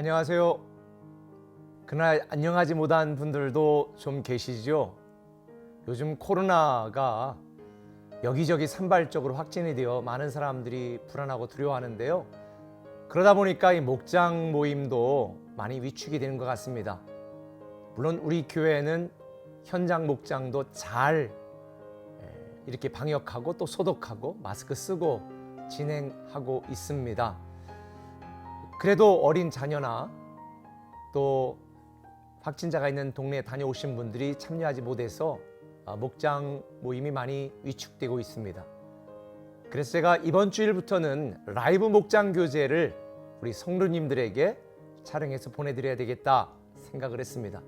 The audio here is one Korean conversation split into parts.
안녕하세요. 그날 안녕하지 못한 분들도 좀 계시죠? 요즘 코로나가 여기저기 산발적으로 확진이 되어 많은 사람들이 불안하고 두려워하는데요. 그러다 보니까 이 목장 모임도 많이 위축이 되는 것 같습니다. 물론 우리 교회는 현장 목장도 잘 이렇게 방역하고 또 소독하고 마스크 쓰고 진행하고 있습니다. 그래도 어린 자녀나 또 확진자가 있는 동네에 다녀오신 분들이 참여하지 못해서 목장 모임이 많이 위축되고 있습니다. 그래서 제가 이번 주일부터는 라이브 목장 교재를 우리 성도님들에게 촬영해서 보내드려야 되겠다 생각을 했습니다.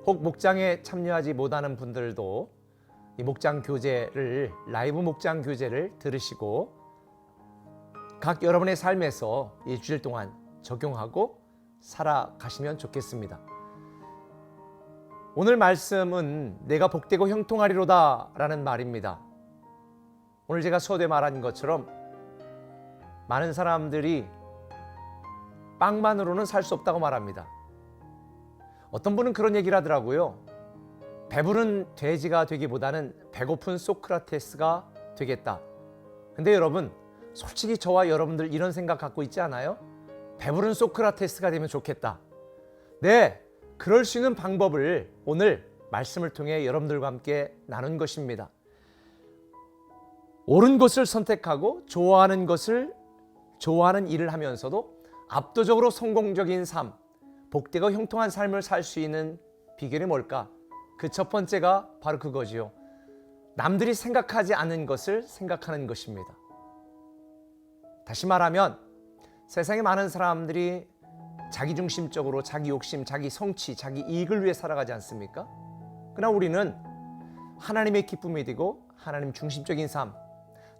혹 목장에 참여하지 못하는 분들도 이 목장 교재를, 라이브 목장 교재를 들으시고 각 여러분의 삶에서 일주일 동안 적용하고 살아가시면 좋겠습니다. 오늘 말씀은 내가 복되고 형통하리로다 라는 말입니다. 오늘 제가 서두에 말한 것처럼 많은 사람들이 빵만으로는 살 수 없다고 말합니다. 어떤 분은 그런 얘기를 하더라고요. 배부른 돼지가 되기보다는 배고픈 소크라테스가 되겠다. 근데 여러분, 솔직히 저와 여러분들 이런 생각 갖고 있지 않아요? 배부른 소크라테스가 되면 좋겠다. 네, 그럴 수 있는 방법을 오늘 말씀을 통해 여러분들과 함께 나눈 것입니다. 옳은 것을 선택하고 좋아하는 일을 하면서도 압도적으로 성공적인 삶, 복되고 형통한 삶을 살 수 있는 비결이 뭘까? 그 첫 번째가 바로 그거지요. 남들이 생각하지 않는 것을 생각하는 것입니다. 다시 말하면 세상에 많은 사람들이 자기중심적으로 자기 욕심, 자기 성취, 자기 이익을 위해 살아가지 않습니까? 그러나 우리는 하나님의 기쁨이 되고 하나님 중심적인 삶,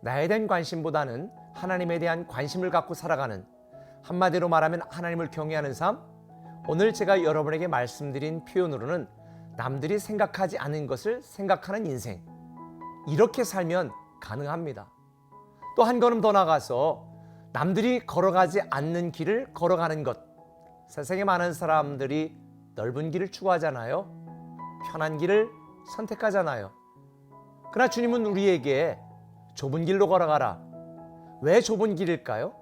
나에 대한 관심보다는 하나님에 대한 관심을 갖고 살아가는, 한마디로 말하면 하나님을 경외하는 삶. 오늘 제가 여러분에게 말씀드린 표현으로는 남들이 생각하지 않은 것을 생각하는 인생, 이렇게 살면 가능합니다. 또 한 걸음 더 나가서 남들이 걸어가지 않는 길을 걸어가는 것. 세상에 많은 사람들이 넓은 길을 추구하잖아요. 편한 길을 선택하잖아요. 그러나 주님은 우리에게 좁은 길로 걸어가라. 왜 좁은 길일까요?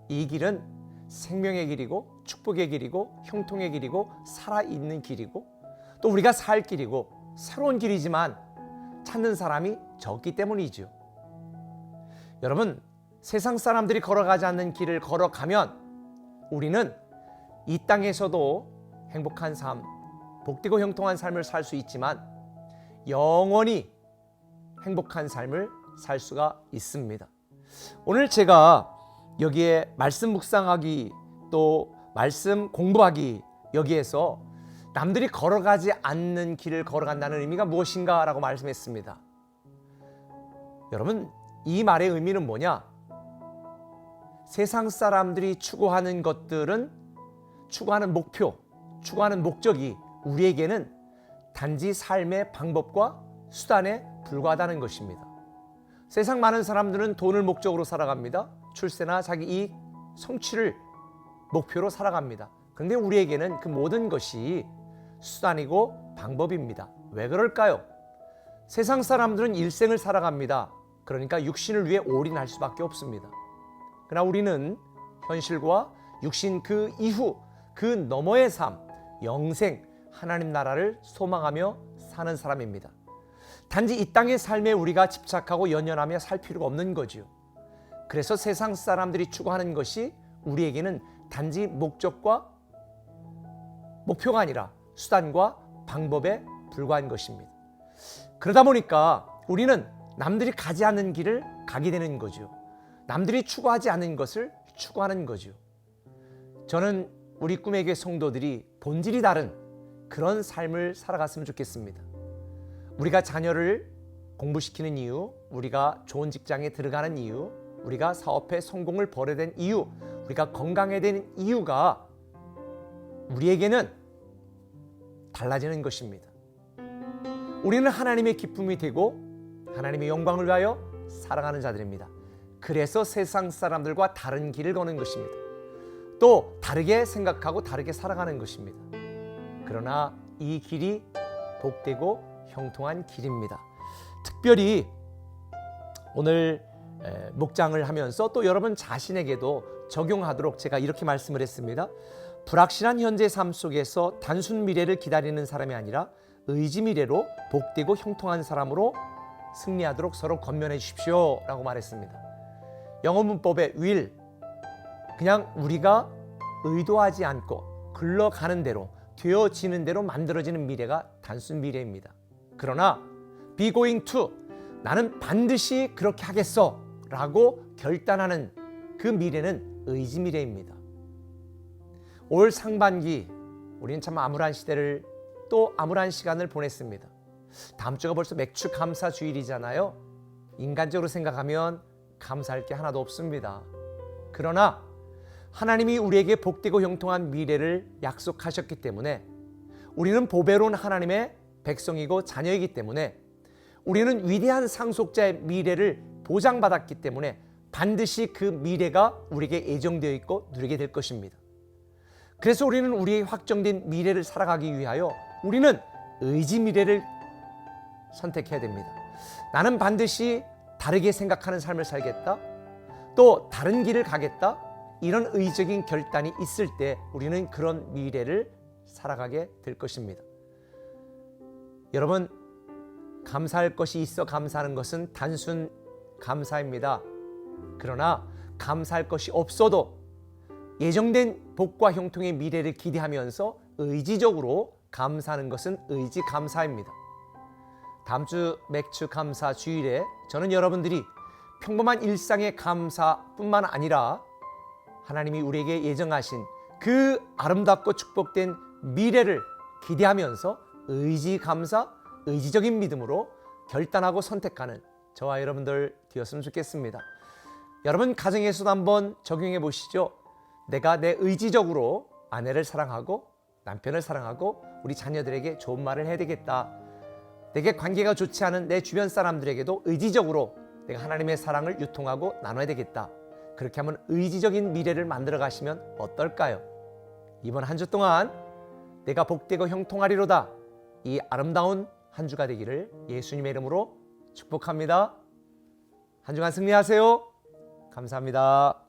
이 길은 생명의 길이고 축복의 길이고 형통의 길이고 살아있는 길이고 또 우리가 살 길이고 새로운 길이지만 찾는 사람이 적기 때문이죠. 여러분, 세상 사람들이 걸어가지 않는 길을 걸어가면 우리는 이 땅에서도 행복한 삶, 복되고 형통한 삶을 살 수 있지만 영원히 행복한 삶을 살 수가 있습니다. 오늘 제가 여기에 말씀 묵상하기 또 말씀 공부하기, 여기에서 남들이 걸어가지 않는 길을 걸어간다는 의미가 무엇인가 라고 말씀했습니다. 여러분, 이 말의 의미는 뭐냐? 세상 사람들이 추구하는 것들은, 추구하는 목표, 추구하는 목적이 우리에게는 단지 삶의 방법과 수단에 불과하다는 것입니다. 세상 많은 사람들은 돈을 목적으로 살아갑니다. 출세나 자기 이익, 성취를 목표로 살아갑니다. 그런데 우리에게는 그 모든 것이 수단이고 방법입니다. 왜 그럴까요? 세상 사람들은 일생을 살아갑니다. 그러니까 육신을 위해 올인할 수밖에 없습니다. 그러나 우리는 현실과 육신 그 이후, 그 너머의 삶, 영생, 하나님 나라를 소망하며 사는 사람입니다. 단지 이 땅의 삶에 우리가 집착하고 연연하며 살 필요가 없는 거지요. 그래서 세상 사람들이 추구하는 것이 우리에게는 단지 목적과 목표가 아니라 수단과 방법에 불과한 것입니다. 그러다 보니까 우리는 남들이 가지 않는 길을 가게 되는 거죠. 남들이 추구하지 않는 것을 추구하는 거죠. 저는 우리 꿈의 교회 성도들이 본질이 다른 그런 삶을 살아갔으면 좋겠습니다. 우리가 자녀를 공부시키는 이유, 우리가 좋은 직장에 들어가는 이유, 우리가 사업에 성공을 벌여야 되는 이유, 우리가 건강해야 되는 이유가 우리에게는 달라지는 것입니다. 우리는 하나님의 기쁨이 되고 하나님의 영광을 위하여 살아가는 자들입니다. 그래서 세상 사람들과 다른 길을 거는 것입니다. 또 다르게 생각하고 다르게 살아가는 것입니다. 그러나 이 길이 복되고 형통한 길입니다. 특별히 오늘 목장을 하면서 또 여러분 자신에게도 적용하도록 제가 이렇게 말씀을 했습니다. 불확실한 현재 삶 속에서 단순 미래를 기다리는 사람이 아니라 의지 미래로 복되고 형통한 사람으로 승리하도록 서로 권면해 주십시오 라고 말했습니다. 영어 문법의 will, 그냥 우리가 의도하지 않고 흘러가는 대로 되어지는 대로 만들어지는 미래가 단순 미래입니다. 그러나 be going to, 나는 반드시 그렇게 하겠어 라고 결단하는 그 미래는 의지 미래입니다. 올 상반기 우리는 참 암울한 시대를 또 암울한 시간을 보냈습니다. 다음 주가 벌써 맥주 감사 주일이잖아요. 인간적으로 생각하면 감사할 게 하나도 없습니다. 그러나 하나님이 우리에게 복되고 형통한 미래를 약속하셨기 때문에 우리는 보배로운 하나님의 백성이고 자녀이기 때문에 우리는 위대한 상속자의 미래를 보장받았기 때문에 반드시 그 미래가 우리에게 예정되어 있고 누리게 될 것입니다. 그래서 우리는 우리의 확정된 미래를 살아가기 위하여 우리는 의지 미래를 선택해야 됩니다. 나는 반드시 다르게 생각하는 삶을 살겠다. 또 다른 길을 가겠다. 이런 의적인 결단이 있을 때 우리는 그런 미래를 살아가게 될 것입니다. 여러분, 감사할 것이 있어 감사하는 것은 단순 감사입니다. 그러나 감사할 것이 없어도 예정된 복과 형통의 미래를 기대하면서 의지적으로 감사하는 것은 의지 감사입니다. 다음 주 맥주 감사 주일에 저는 여러분들이 평범한 일상의 감사뿐만 아니라 하나님이 우리에게 예정하신 그 아름답고 축복된 미래를 기대하면서 의지 감사, 의지적인 믿음으로 결단하고 선택하는 저와 여러분들 되었으면 좋겠습니다. 여러분 가정에서도 한번 적용해 보시죠. 내가 내 의지적으로 아내를 사랑하고 남편을 사랑하고 우리 자녀들에게 좋은 말을 해야 되겠다. 내게 관계가 좋지 않은 내 주변 사람들에게도 의지적으로 내가 하나님의 사랑을 유통하고 나눠야 되겠다. 그렇게 하면 의지적인 미래를 만들어 가시면 어떨까요? 이번 한 주 동안 내가 복되고 형통하리로다. 이 아름다운 한 주가 되기를 예수님의 이름으로 축복합니다. 한 주간 승리하세요. 감사합니다.